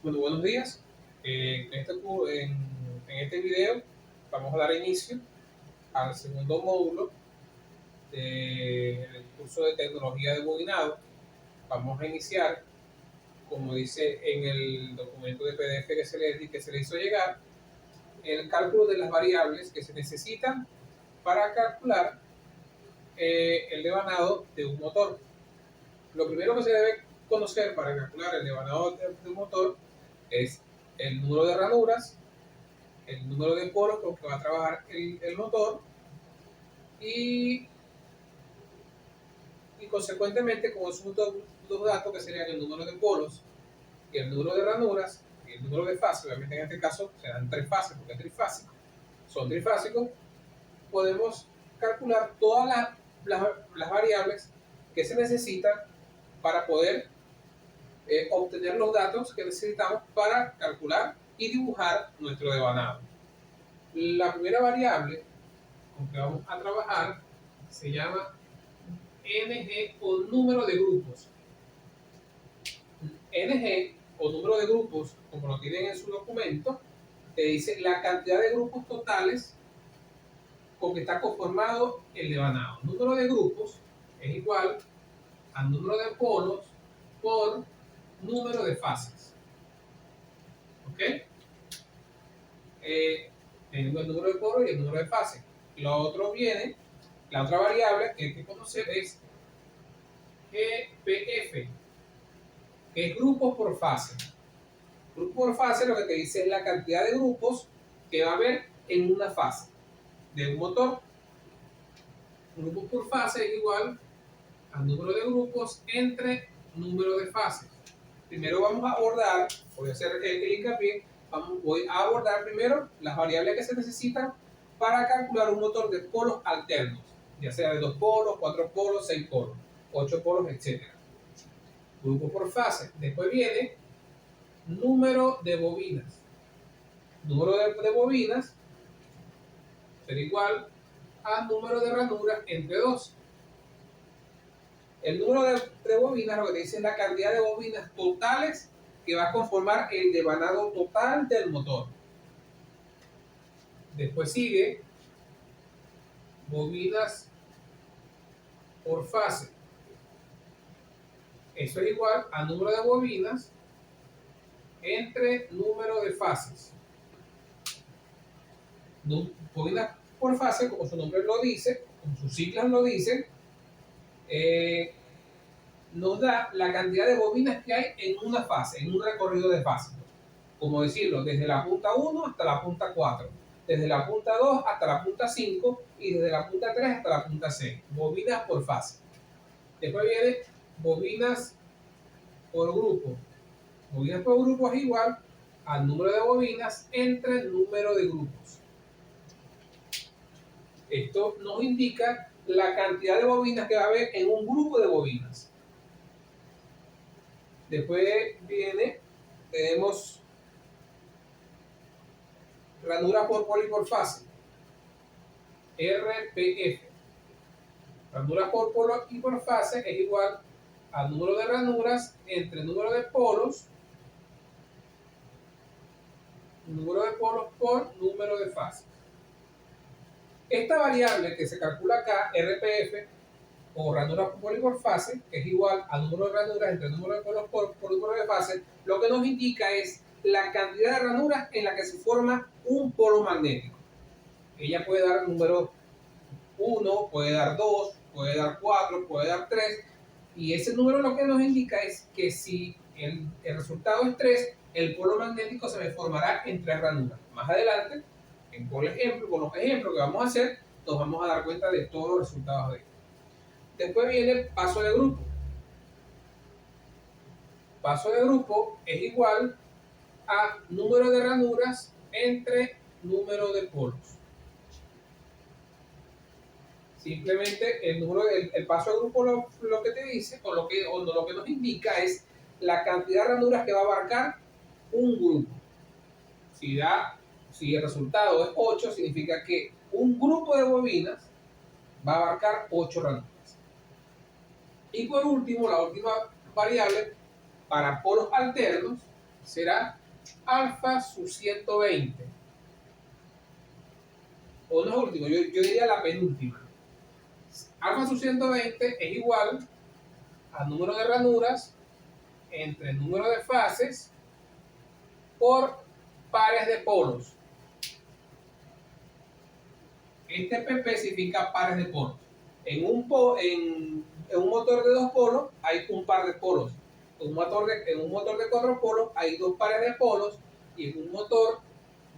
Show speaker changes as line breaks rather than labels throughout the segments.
Bueno, buenos días. En este video vamos a dar inicio al segundo módulo del curso de tecnología de bobinado. Vamos a iniciar, como dice en el documento de PDF que se le hizo llegar, el cálculo de las variables que se necesitan para calcular el devanado de un motor. Lo primero que se debe conocer para calcular el devanado de un motor es el número de ranuras, el número de poros con que va a trabajar el motor y consecuentemente con esos dos datos que serían el número de polos y el número de ranuras y el número de fases, obviamente en este caso serán tres fases porque es trifásico, son trifásicos, podemos calcular todas las variables que se necesitan para poder obtener los datos que necesitamos para calcular y dibujar nuestro devanado. La primera variable con que vamos a trabajar se llama NG o número de grupos. NG o número de grupos, como lo tienen en su documento, te dice la cantidad de grupos totales con que está conformado el devanado. Número de grupos es igual al número de polos por número de fases. ¿Ok? Tengo el número de polos y el número de fases. La otra variable que hay que conocer es GPF, que es grupos por fase. Grupo por fase lo que te dice es la cantidad de grupos que va a haber en una fase de un motor. Grupos por fase es igual al número de grupos entre número de fases. Primero vamos a abordar, voy a hacer el hincapié, voy a abordar primero las variables que se necesitan para calcular un motor de polos alternos, ya sea de 2 polos, 4 polos, 6 polos, 8 polos, etc. Grupo por fase. Después viene número de bobinas. Número de bobinas será igual al número de ranuras entre 2. El número de bobinas lo que te dice es la cantidad de bobinas totales que va a conformar el devanado total del motor. Después sigue bobinas por fase. Eso es igual al número de bobinas entre número de fases. Bobinas por fase, como su nombre lo dice, como sus siglas lo dicen, nos da la cantidad de bobinas que hay en una fase, en un recorrido de fase. Como decirlo, desde la punta 1 hasta la punta 4, desde la punta 2 hasta la punta 5 y desde la punta 3 hasta la punta 6. Bobinas por fase. Después viene bobinas por grupo. Bobinas por grupo es igual al número de bobinas entre el número de grupos. Esto nos indica la cantidad de bobinas que va a haber en un grupo de bobinas. Después tenemos ranura por polo y por fase, RPF. Ranura por polo y por fase es igual al número de ranuras entre el número de polos por número de fases. Esta variable que se calcula acá, RPF, o ranura por polo y por fase, que es igual al número de ranuras entre el número de polos por número de fases, lo que nos indica es la cantidad de ranuras en la que se forma un polo magnético. Ella puede dar número 1, puede dar 2, puede dar 4, puede dar 3, y ese número lo que nos indica es que si el resultado es 3, el polo magnético se me formará en 3 ranuras. Más adelante, con los ejemplos que vamos a hacer, nos vamos a dar cuenta de todos los resultados de esto. Después viene el paso de grupo. Paso de grupo es igual a número de ranuras entre número de polos. Simplemente el paso de grupo lo que te dice, o lo que nos indica es la cantidad de ranuras que va a abarcar un grupo. Si el resultado es 8, significa que un grupo de bobinas va a abarcar 8 ranuras. Y por último, la última variable para polos alternos será alfa sub 120. O no es último, yo diría la penúltima. Alfa sub 120 es igual al número de ranuras entre el número de fases por pares de polos. Este PP significa pares de polos. En un motor de 2 polos hay un par de polos. En un motor de 4 polos hay 2 pares de polos. Y en un motor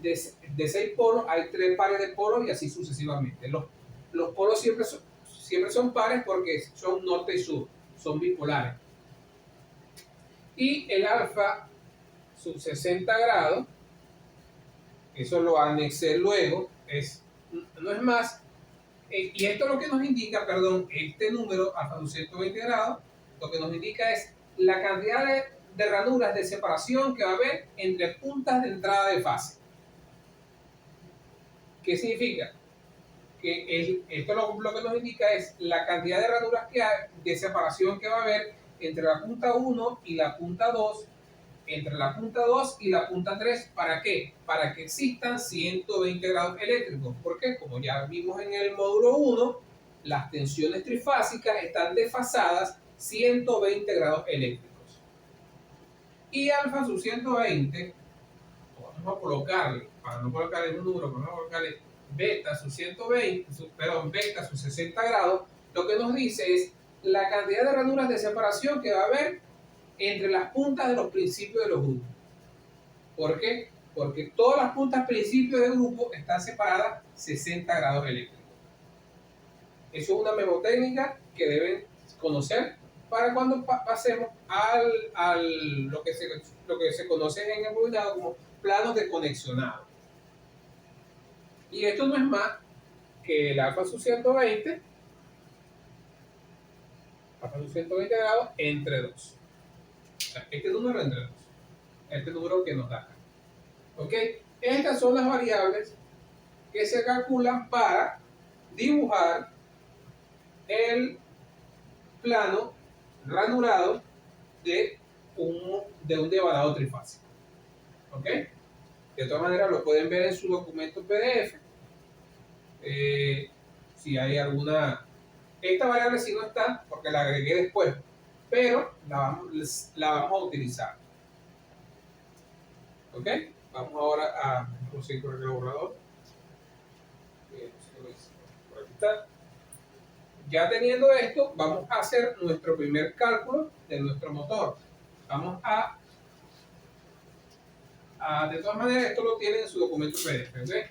de 6 polos hay 3 pares de polos y así sucesivamente. Los polos siempre son pares porque son norte y sur, son bipolares. Y el alfa sub 60 grados, eso lo anexé luego, no es más. Y esto lo que nos indica, este número alfa sub 120 grados, lo que nos indica es la cantidad de ranuras de separación que va a haber entre puntas de entrada de fase. ¿Qué significa? Que esto lo que nos indica es la cantidad de ranuras que hay, de separación que va a haber entre la punta 1 y la punta 2, entre la punta 2 y la punta 3. ¿Para qué? Para que existan 120 grados eléctricos. ¿Por qué? Como ya vimos en el módulo 1, las tensiones trifásicas están desfasadas 120 grados eléctricos. Y alfa sub 120, vamos a colocarle, para no colocarle un número, vamos a colocarle beta sub 60 grados, lo que nos dice es la cantidad de ranuras de separación que va a haber entre las puntas de los principios de los grupos. ¿Por qué? Porque todas las puntas principios del grupo están separadas 60 grados eléctricos. Eso es una memotécnica que deben conocer para cuando pasemos a lo que se conoce en el bobinado como planos de conexionado. Y esto no es más que el alfa sub 120 grados entre 2. O sea, este número entre 2. Este número que nos da acá. ¿Ok? Estas son las variables que se calculan para dibujar el plano ranurado de un devanado trifásico. ¿Ok? De todas maneras lo pueden ver en su documento PDF. Si hay alguna... Esta variable sí no está porque la agregué después, pero la vamos a utilizar. ¿Ok? Vamos ahora a proseguir con el borrador. Por aquí está. Ya teniendo esto, vamos a hacer nuestro primer cálculo de nuestro motor. Vamos de todas maneras, esto lo tienen en su documento PDF. ¿Okay?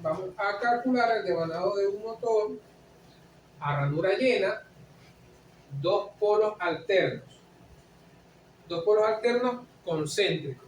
Vamos a calcular el devanado de un motor a ranura llena, 2 polos alternos. 2 polos alternos concéntricos.